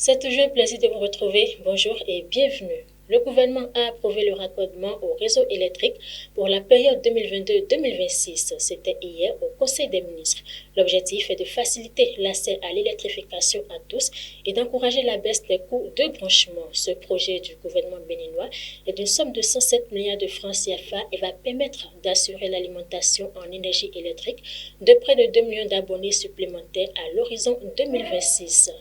C'est toujours un plaisir de vous retrouver. Bonjour et bienvenue. Le gouvernement a approuvé le raccordement au réseau électrique pour la période 2022-2026. C'était hier au Conseil des ministres. L'objectif est de faciliter l'accès à l'électrification à tous et d'encourager la baisse des coûts de branchement. Ce projet du gouvernement béninois est d'une somme de 107 milliards de francs CFA et va permettre d'assurer l'alimentation en énergie électrique de près de 2 millions d'abonnés supplémentaires à l'horizon 2026.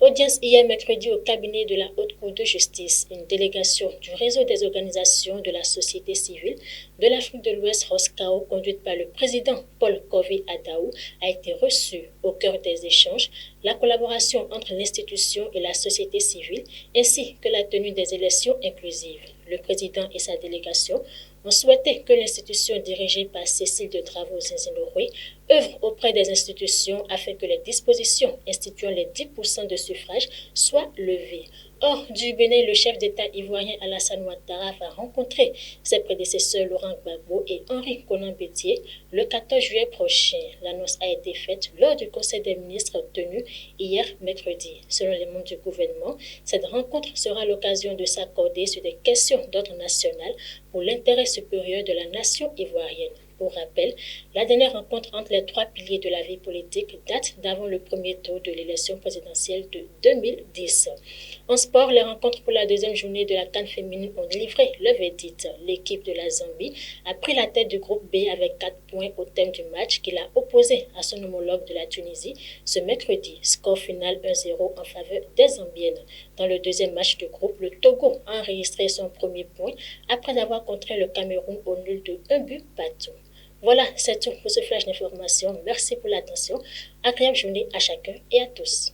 Audience hier mercredi au cabinet de la Haute Cour de justice. Une délégation du réseau des organisations de la société civile de l'Afrique de l'Ouest, ROSCAO, conduite par le président Paul Kofi-Adaou, a été reçue. Au cœur des échanges, la collaboration entre l'institution et la société civile, ainsi que la tenue des élections inclusives. Le président et sa délégation ont souhaité que l'institution dirigée par Cécile de Travaux Zinzinoré œuvre auprès des institutions afin que les dispositions instituant les 10% de suffrage soient levées. Hors du Bénin, le chef d'État ivoirien Alassane Ouattara va rencontrer ses prédécesseurs Laurent Gbagbo et Henri Konan Bédié le 14 juillet prochain. L'annonce a été faite lors du Conseil des ministres tenu hier mercredi. Selon les membres du gouvernement, cette rencontre sera l'occasion de s'accorder sur des questions d'ordre national pour l'intérêt supérieur de la nation ivoirienne. Pour rappel, la dernière rencontre entre les trois piliers de la vie politique date d'avant le premier tour de l'élection présidentielle de 2010. En sport, les rencontres pour la deuxième journée de la CAN féminine ont livré le verdict. L'équipe de la Zambie a pris la tête du groupe B avec 4 points au thème du match qu'il a opposé à son homologue de la Tunisie ce mercredi. Score final 1-0 en faveur des Zambiennes. Dans le deuxième match de groupe, le Togo a enregistré son premier point après avoir contré le Cameroun au nul de 1 but partout. Voilà, c'est tout pour ce flash d'information. Merci pour l'attention. Agréable journée à chacun et à tous.